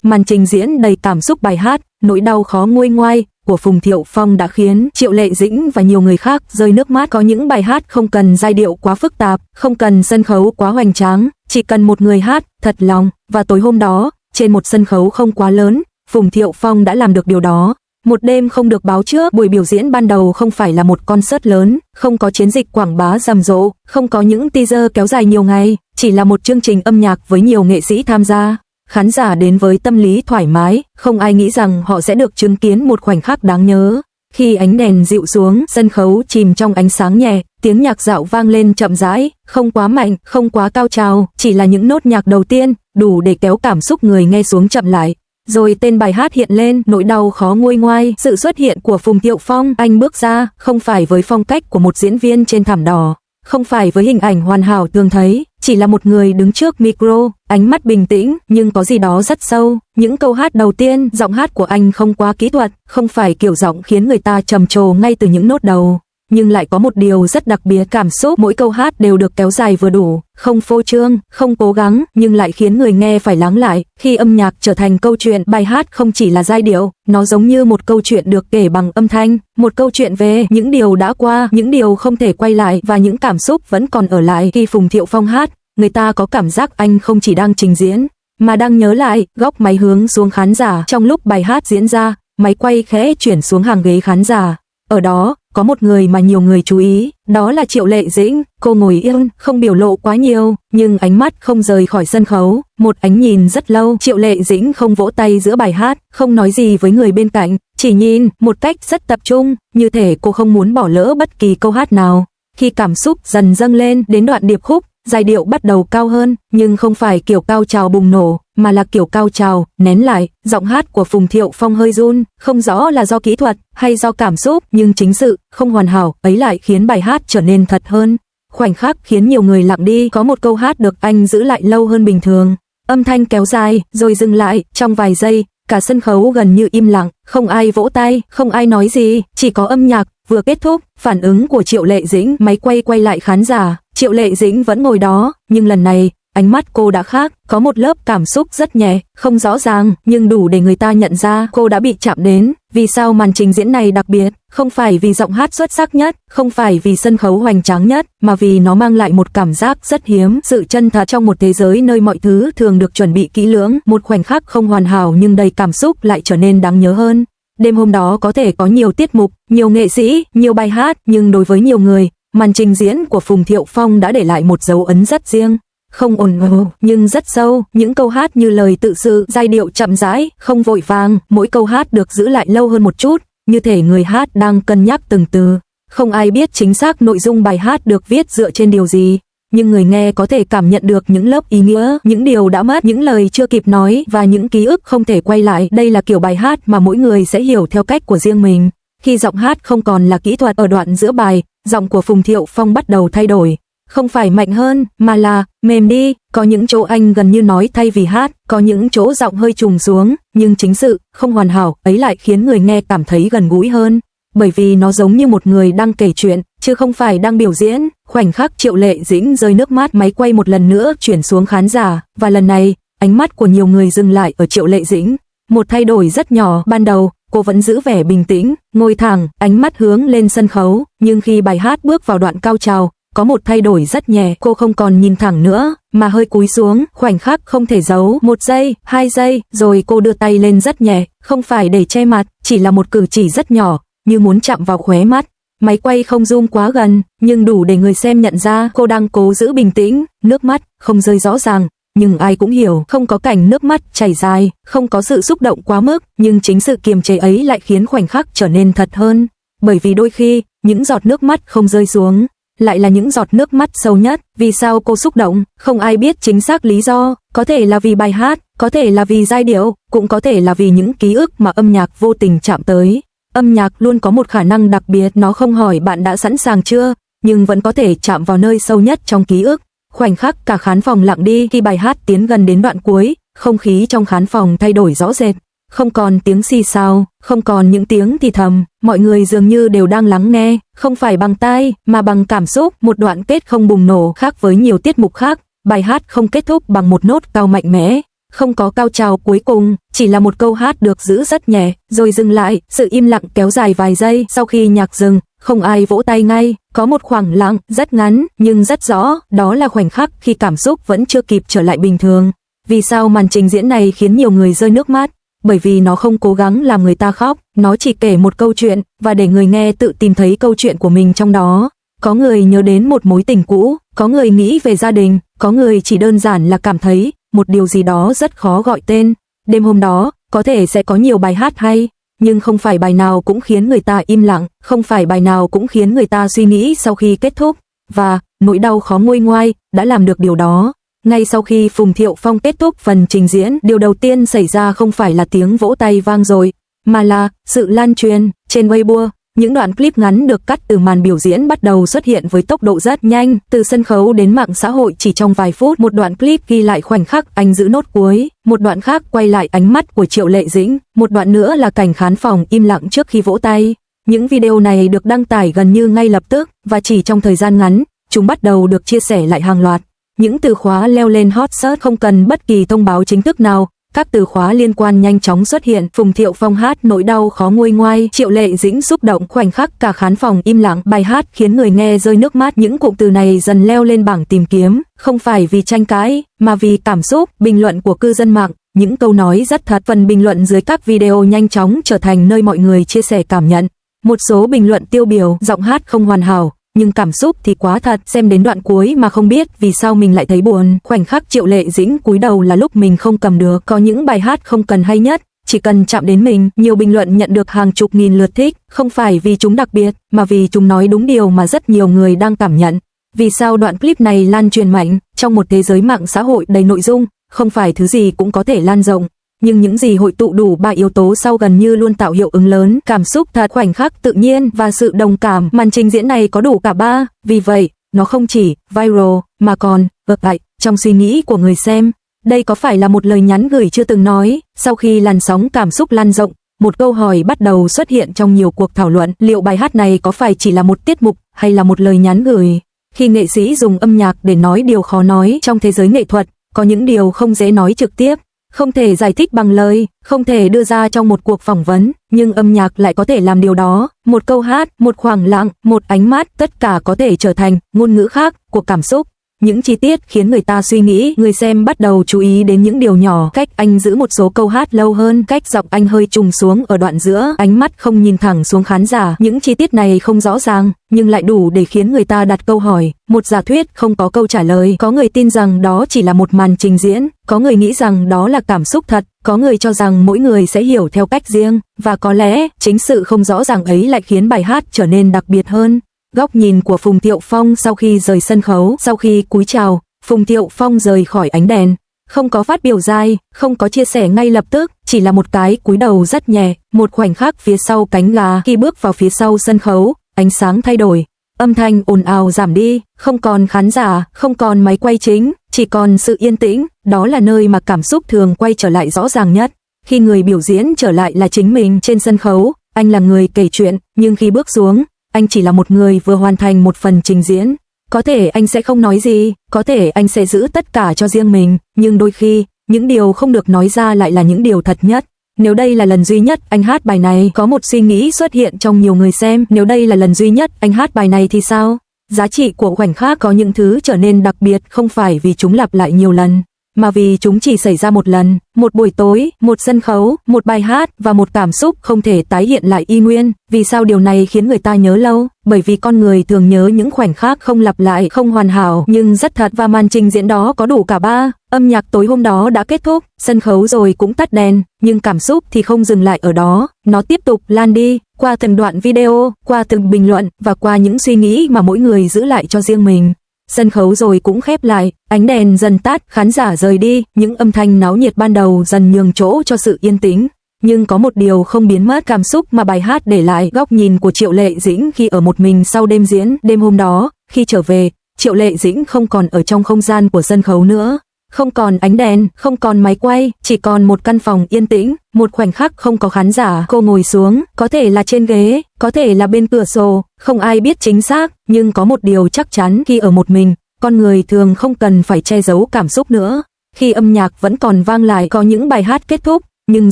Màn trình diễn đầy cảm xúc bài hát Nỗi đau khó nguôi ngoai của Phùng Thiệu Phong đã khiến Triệu Lệ Dĩnh và nhiều người khác rơi nước mắt. Có những bài hát không cần giai điệu quá phức tạp, không cần sân khấu quá hoành tráng, chỉ cần một người hát thật lòng. Và tối hôm đó, trên một sân khấu không quá lớn, Phùng Thiệu Phong đã làm được điều đó. Một đêm không được báo trước, buổi biểu diễn ban đầu không phải là một concert lớn, không có chiến dịch quảng bá rầm rộ, không có những teaser kéo dài nhiều ngày, chỉ là một chương trình âm nhạc với nhiều nghệ sĩ tham gia. Khán giả đến với tâm lý thoải mái, không ai nghĩ rằng họ sẽ được chứng kiến một khoảnh khắc đáng nhớ. Khi ánh đèn dịu xuống, sân khấu chìm trong ánh sáng nhẹ, tiếng nhạc dạo vang lên chậm rãi, không quá mạnh, không quá cao trào, chỉ là những nốt nhạc đầu tiên, đủ để kéo cảm xúc người nghe xuống chậm lại. Rồi tên bài hát hiện lên, Nỗi đau khó nguôi ngoai. Sự xuất hiện của Phùng Thiệu Phong, anh bước ra, không phải với phong cách của một diễn viên trên thảm đỏ, không phải với hình ảnh hoàn hảo thường thấy, chỉ là một người đứng trước micro, ánh mắt bình tĩnh nhưng có gì đó rất sâu. Những câu hát đầu tiên, giọng hát của anh không quá kỹ thuật, không phải kiểu giọng khiến người ta trầm trồ ngay từ những nốt đầu, nhưng lại có một điều rất đặc biệt, cảm xúc mỗi câu hát đều được kéo dài vừa đủ, không phô trương, không cố gắng, nhưng lại khiến người nghe phải lắng lại. Khi âm nhạc trở thành câu chuyện, bài hát không chỉ là giai điệu, nó giống như một câu chuyện được kể bằng âm thanh, một câu chuyện về những điều đã qua, những điều không thể quay lại và những cảm xúc vẫn còn ở lại. Khi Phùng Thiệu Phong hát, người ta có cảm giác anh không chỉ đang trình diễn, mà đang nhớ lại. Góc máy hướng xuống khán giả, trong lúc bài hát diễn ra, máy quay khẽ chuyển xuống hàng ghế khán giả. Ở đó, có một người mà nhiều người chú ý, đó là Triệu Lệ Dĩnh. Cô ngồi yên, không biểu lộ quá nhiều, nhưng ánh mắt không rời khỏi sân khấu, một ánh nhìn rất lâu. Triệu Lệ Dĩnh không vỗ tay giữa bài hát, không nói gì với người bên cạnh, chỉ nhìn một cách rất tập trung, như thể cô không muốn bỏ lỡ bất kỳ câu hát nào. Khi cảm xúc dần dâng lên đến đoạn điệp khúc, giai điệu bắt đầu cao hơn, nhưng không phải kiểu cao trào bùng nổ, mà là kiểu cao trào nén lại. Giọng hát của Phùng Thiệu Phong hơi run, không rõ là do kỹ thuật hay do cảm xúc, nhưng chính sự không hoàn hảo ấy lại khiến bài hát trở nên thật hơn. Khoảnh khắc khiến nhiều người lặng đi, có một câu hát được anh giữ lại lâu hơn bình thường. Âm thanh kéo dài, rồi dừng lại, trong vài giây, cả sân khấu gần như im lặng, không ai vỗ tay, không ai nói gì, chỉ có âm nhạc. Vừa kết thúc, phản ứng của Triệu Lệ Dĩnh, máy quay lại khán giả, Triệu Lệ Dĩnh vẫn ngồi đó, nhưng lần này, ánh mắt cô đã khác, có một lớp cảm xúc rất nhẹ, không rõ ràng, nhưng đủ để người ta nhận ra cô đã bị chạm đến. Vì sao màn trình diễn này đặc biệt? Không phải vì giọng hát xuất sắc nhất, không phải vì sân khấu hoành tráng nhất, mà vì nó mang lại một cảm giác rất hiếm, sự chân thật trong một thế giới nơi mọi thứ thường được chuẩn bị kỹ lưỡng. Một khoảnh khắc không hoàn hảo nhưng đầy cảm xúc lại trở nên đáng nhớ hơn. Đêm hôm đó có thể có nhiều tiết mục, nhiều nghệ sĩ, nhiều bài hát, nhưng đối với nhiều người, màn trình diễn của Phùng Thiệu Phong đã để lại một dấu ấn rất riêng. Không ồn ào, nhưng rất sâu, những câu hát như lời tự sự, giai điệu chậm rãi, không vội vàng, mỗi câu hát được giữ lại lâu hơn một chút, như thể người hát đang cân nhắc từng từ. Không ai biết chính xác nội dung bài hát được viết dựa trên điều gì, nhưng người nghe có thể cảm nhận được những lớp ý nghĩa, những điều đã mất, những lời chưa kịp nói và những ký ức không thể quay lại. Đây là kiểu bài hát mà mỗi người sẽ hiểu theo cách của riêng mình. Khi giọng hát không còn là kỹ thuật, ở đoạn giữa bài, giọng của Phùng Thiệu Phong bắt đầu thay đổi. Không phải mạnh hơn, mà là mềm đi, có những chỗ anh gần như nói thay vì hát, có những chỗ giọng hơi trùng xuống, nhưng chính sự không hoàn hảo ấy lại khiến người nghe cảm thấy gần gũi hơn, bởi vì nó giống như một người đang kể chuyện, chứ không phải đang biểu diễn. Khoảnh khắc Triệu Lệ Dĩnh rơi nước mắt, máy quay một lần nữa chuyển xuống khán giả, và lần này, ánh mắt của nhiều người dừng lại ở Triệu Lệ Dĩnh. Một thay đổi rất nhỏ, ban đầu, cô vẫn giữ vẻ bình tĩnh, ngồi thẳng, ánh mắt hướng lên sân khấu, nhưng khi bài hát bước vào đoạn cao trào, có một thay đổi rất nhẹ, cô không còn nhìn thẳng nữa, mà hơi cúi xuống, khoảnh khắc không thể giấu. 1 giây, 2 giây, rồi cô đưa tay lên rất nhẹ, không phải để che mặt, chỉ là một cử chỉ rất nhỏ, như muốn chạm vào khóe mắt. Máy quay không zoom quá gần, nhưng đủ để người xem nhận ra cô đang cố giữ bình tĩnh, nước mắt không rơi rõ ràng, nhưng ai cũng hiểu, không có cảnh nước mắt chảy dài, không có sự xúc động quá mức, nhưng chính sự kiềm chế ấy lại khiến khoảnh khắc trở nên thật hơn, bởi vì đôi khi, những giọt nước mắt không rơi xuống, lại là những giọt nước mắt sâu nhất. Vì sao cô xúc động? Không ai biết chính xác lý do, có thể là vì bài hát, có thể là vì giai điệu, cũng có thể là vì những ký ức mà âm nhạc vô tình chạm tới. Âm nhạc luôn có một khả năng đặc biệt, nó không hỏi bạn đã sẵn sàng chưa, nhưng vẫn có thể chạm vào nơi sâu nhất trong ký ức. Khoảnh khắc cả khán phòng lặng đi khi bài hát tiến gần đến đoạn cuối, không khí trong khán phòng thay đổi rõ rệt. Không còn tiếng xì xào, không còn những tiếng thì thầm, mọi người dường như đều đang lắng nghe, không phải bằng tai, mà bằng cảm xúc. Một đoạn kết không bùng nổ, khác với nhiều tiết mục khác, bài hát không kết thúc bằng một nốt cao mạnh mẽ, không có cao trào cuối cùng, chỉ là một câu hát được giữ rất nhẹ, rồi dừng lại, sự im lặng kéo dài vài giây, sau khi nhạc dừng, không ai vỗ tay ngay, có một khoảng lặng, rất ngắn, nhưng rất rõ, đó là khoảnh khắc khi cảm xúc vẫn chưa kịp trở lại bình thường. Vì sao màn trình diễn này khiến nhiều người rơi nước mắt? Bởi vì nó không cố gắng làm người ta khóc, nó chỉ kể một câu chuyện, và để người nghe tự tìm thấy câu chuyện của mình trong đó. Có người nhớ đến một mối tình cũ, có người nghĩ về gia đình, có người chỉ đơn giản là cảm thấy một điều gì đó rất khó gọi tên. Đêm hôm đó, có thể sẽ có nhiều bài hát hay, nhưng không phải bài nào cũng khiến người ta im lặng, không phải bài nào cũng khiến người ta suy nghĩ sau khi kết thúc. Và nỗi đau khó nguôi ngoai đã làm được điều đó. Ngay sau khi Phùng Thiệu Phong kết thúc phần trình diễn, điều đầu tiên xảy ra không phải là tiếng vỗ tay vang dội, mà là sự lan truyền. Trên Weibo, những đoạn clip ngắn được cắt từ màn biểu diễn bắt đầu xuất hiện với tốc độ rất nhanh, từ sân khấu đến mạng xã hội chỉ trong vài phút. Một đoạn clip ghi lại khoảnh khắc anh giữ nốt cuối, một đoạn khác quay lại ánh mắt của Triệu Lệ Dĩnh, một đoạn nữa là cảnh khán phòng im lặng trước khi vỗ tay. Những video này được đăng tải gần như ngay lập tức, và chỉ trong thời gian ngắn, chúng bắt đầu được chia sẻ lại hàng loạt. Những từ khóa leo lên hot search không cần bất kỳ thông báo chính thức nào, các từ khóa liên quan nhanh chóng xuất hiện. Phùng Thiệu Phong hát nỗi đau khó nguôi ngoai, Triệu Lệ Dĩnh xúc động, khoảnh khắc cả khán phòng im lặng. Bài hát khiến người nghe rơi nước mắt. Những cụm từ này dần leo lên bảng tìm kiếm, không phải vì tranh cãi, mà vì cảm xúc. Bình luận của cư dân mạng, những câu nói rất thật. Phần bình luận dưới các video nhanh chóng trở thành nơi mọi người chia sẻ cảm nhận. Một số bình luận tiêu biểu, giọng hát không hoàn hảo, nhưng cảm xúc thì quá thật, xem đến đoạn cuối mà không biết vì sao mình lại thấy buồn. Khoảnh khắc Triệu Lệ Dĩnh cúi đầu là lúc mình không cầm được. Có những bài hát không cần hay nhất, chỉ cần chạm đến mình. Nhiều bình luận nhận được hàng chục nghìn lượt thích, không phải vì chúng đặc biệt, mà vì chúng nói đúng điều mà rất nhiều người đang cảm nhận. Vì sao đoạn clip này lan truyền mạnh? Trong một thế giới mạng xã hội đầy nội dung, không phải thứ gì cũng có thể lan rộng. Nhưng những gì hội tụ đủ ba yếu tố sau gần như luôn tạo hiệu ứng lớn, cảm xúc thật, khoảnh khắc tự nhiên và sự đồng cảm. Màn trình diễn này có đủ cả ba, vì vậy, nó không chỉ viral, mà còn ngược lại trong suy nghĩ của người xem. Đây có phải là một lời nhắn gửi chưa từng nói? Sau khi làn sóng cảm xúc lan rộng, một câu hỏi bắt đầu xuất hiện trong nhiều cuộc thảo luận, liệu bài hát này có phải chỉ là một tiết mục hay là một lời nhắn gửi? Khi nghệ sĩ dùng âm nhạc để nói điều khó nói trong thế giới nghệ thuật, có những điều không dễ nói trực tiếp, không thể giải thích bằng lời, không thể đưa ra trong một cuộc phỏng vấn, nhưng âm nhạc lại có thể làm điều đó. Một câu hát, một khoảng lặng, một ánh mắt, tất cả có thể trở thành ngôn ngữ khác của cảm xúc. Những chi tiết khiến người ta suy nghĩ, người xem bắt đầu chú ý đến những điều nhỏ, cách anh giữ một số câu hát lâu hơn, cách giọng anh hơi trùng xuống ở đoạn giữa, ánh mắt không nhìn thẳng xuống khán giả. Những chi tiết này không rõ ràng, nhưng lại đủ để khiến người ta đặt câu hỏi, một giả thuyết không có câu trả lời. Có người tin rằng đó chỉ là một màn trình diễn, có người nghĩ rằng đó là cảm xúc thật, có người cho rằng mỗi người sẽ hiểu theo cách riêng, và có lẽ chính sự không rõ ràng ấy lại khiến bài hát trở nên đặc biệt hơn. Góc nhìn của Phùng Thiệu Phong sau khi rời sân khấu. Sau khi cúi chào, Phùng Thiệu Phong rời khỏi ánh đèn, không có phát biểu dài, không có chia sẻ ngay lập tức, chỉ là một cái cúi đầu rất nhẹ. Một khoảnh khắc phía sau cánh gà, khi bước vào phía sau sân khấu, ánh sáng thay đổi, âm thanh ồn ào giảm đi, không còn khán giả, không còn máy quay chính, chỉ còn sự yên tĩnh. Đó là nơi mà cảm xúc thường quay trở lại rõ ràng nhất. Khi người biểu diễn trở lại là chính mình trên sân khấu, anh là người kể chuyện, nhưng khi bước xuống, anh chỉ là một người vừa hoàn thành một phần trình diễn. Có thể anh sẽ không nói gì, có thể anh sẽ giữ tất cả cho riêng mình, nhưng đôi khi, những điều không được nói ra lại là những điều thật nhất. Nếu đây là lần duy nhất anh hát bài này, có một suy nghĩ xuất hiện trong nhiều người xem, nếu đây là lần duy nhất anh hát bài này thì sao? Giá trị của khoảnh khắc có những thứ trở nên đặc biệt không phải vì chúng lặp lại nhiều lần, mà vì chúng chỉ xảy ra một lần, một buổi tối, một sân khấu, một bài hát và một cảm xúc không thể tái hiện lại y nguyên. Vì sao điều này khiến người ta nhớ lâu? Bởi vì con người thường nhớ những khoảnh khắc không lặp lại, không hoàn hảo nhưng rất thật, và màn trình diễn đó có đủ cả ba. Âm nhạc tối hôm đó đã kết thúc, sân khấu rồi cũng tắt đèn, nhưng cảm xúc thì không dừng lại ở đó, nó tiếp tục lan đi, qua từng đoạn video, qua từng bình luận và qua những suy nghĩ mà mỗi người giữ lại cho riêng mình. Sân khấu rồi cũng khép lại, ánh đèn dần tắt, khán giả rời đi, những âm thanh náo nhiệt ban đầu dần nhường chỗ cho sự yên tĩnh. Nhưng có một điều không biến mất, cảm xúc mà bài hát để lại. Góc nhìn của Triệu Lệ Dĩnh khi ở một mình sau đêm diễn. Đêm hôm đó, khi trở về, Triệu Lệ Dĩnh không còn ở trong không gian của sân khấu nữa. Không còn ánh đèn, không còn máy quay, chỉ còn một căn phòng yên tĩnh, một khoảnh khắc không có khán giả. Cô ngồi xuống, có thể là trên ghế, có thể là bên cửa sổ, không ai biết chính xác, nhưng có một điều chắc chắn, khi ở một mình, con người thường không cần phải che giấu cảm xúc nữa. khi âm nhạc vẫn còn vang lại, có những bài hát kết thúc, nhưng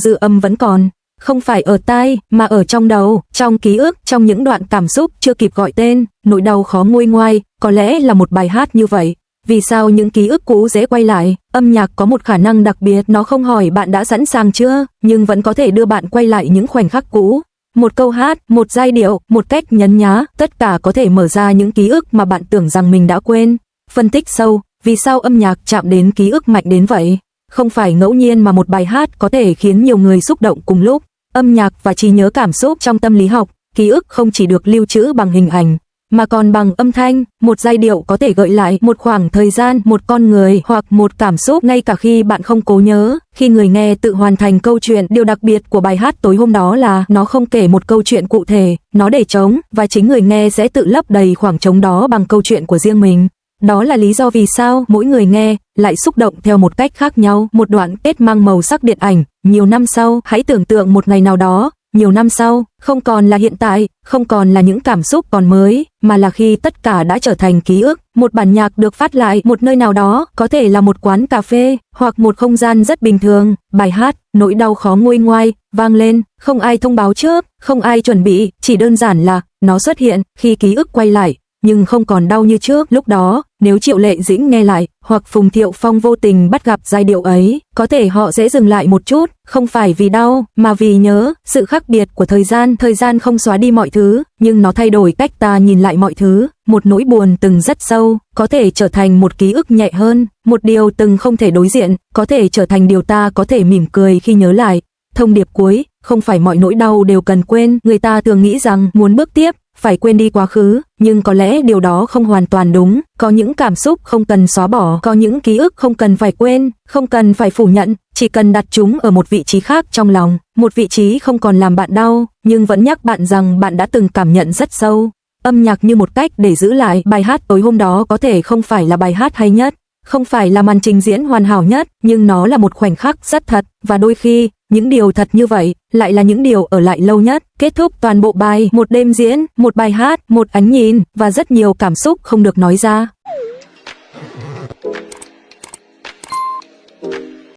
dư âm vẫn còn, không phải ở tai, mà ở trong đầu, trong ký ức, trong những đoạn cảm xúc chưa kịp gọi tên, nỗi đau khó nguôi ngoai, có lẽ là một bài hát như vậy. Vì sao những ký ức cũ dễ quay lại? Âm nhạc có một khả năng đặc biệt, nó không hỏi bạn đã sẵn sàng chưa, nhưng vẫn có thể đưa bạn quay lại những khoảnh khắc cũ. Một câu hát, một giai điệu, một cách nhấn nhá, tất cả có thể mở ra những ký ức mà bạn tưởng rằng mình đã quên. Phân tích sâu, vì sao âm nhạc chạm đến ký ức mạnh đến vậy? Không phải ngẫu nhiên mà một bài hát có thể khiến nhiều người xúc động cùng lúc. Âm nhạc và trí nhớ cảm xúc. Trong tâm lý học, ký ức không chỉ được lưu trữ bằng hình ảnh, mà còn bằng âm thanh. Một giai điệu có thể gợi lại một khoảng thời gian, một con người hoặc một cảm xúc ngay cả khi bạn không cố nhớ. Khi người nghe tự hoàn thành câu chuyện, điều đặc biệt của bài hát tối hôm đó là nó không kể một câu chuyện cụ thể, nó để trống, và chính người nghe sẽ tự lấp đầy khoảng trống đó bằng câu chuyện của riêng mình. Đó là lý do vì sao mỗi người nghe lại xúc động theo một cách khác nhau. Một đoạn kết mang màu sắc điện ảnh. Nhiều năm sau, hãy tưởng tượng một ngày nào đó, nhiều năm sau, không còn là hiện tại, không còn là những cảm xúc còn mới, mà là khi tất cả đã trở thành ký ức. Một bản nhạc được phát lại một nơi nào đó, có thể là một quán cà phê, hoặc một không gian rất bình thường. Bài hát, nỗi đau khó nguôi ngoai, vang lên, không ai thông báo trước, không ai chuẩn bị, chỉ đơn giản là, nó xuất hiện, khi ký ức quay lại. Nhưng không còn đau như trước. Lúc đó, nếu Triệu Lệ Dĩnh nghe lại, hoặc Phùng Thiệu Phong vô tình bắt gặp giai điệu ấy, có thể họ sẽ dừng lại một chút, không phải vì đau, mà vì nhớ. Sự khác biệt của thời gian không xóa đi mọi thứ, nhưng nó thay đổi cách ta nhìn lại mọi thứ. Một nỗi buồn từng rất sâu, có thể trở thành một ký ức nhẹ hơn, một điều từng không thể đối diện, có thể trở thành điều ta có thể mỉm cười khi nhớ lại. Thông điệp cuối, không phải mọi nỗi đau đều cần quên. Người ta thường nghĩ rằng muốn bước tiếp, phải quên đi quá khứ, nhưng có lẽ điều đó không hoàn toàn đúng. Có những cảm xúc không cần xóa bỏ, có những ký ức không cần phải quên, không cần phải phủ nhận, chỉ cần đặt chúng ở một vị trí khác trong lòng, một vị trí không còn làm bạn đau, nhưng vẫn nhắc bạn rằng bạn đã từng cảm nhận rất sâu. Âm nhạc như một cách để giữ lại. Bài hát tối hôm đó có thể không phải là bài hát hay nhất, không phải là màn trình diễn hoàn hảo nhất, nhưng nó là một khoảnh khắc rất thật, và đôi khi, những điều thật như vậy, lại là những điều ở lại lâu nhất. Kết thúc toàn bộ bài, một đêm diễn, một bài hát, một ánh nhìn, và rất nhiều cảm xúc không được nói ra.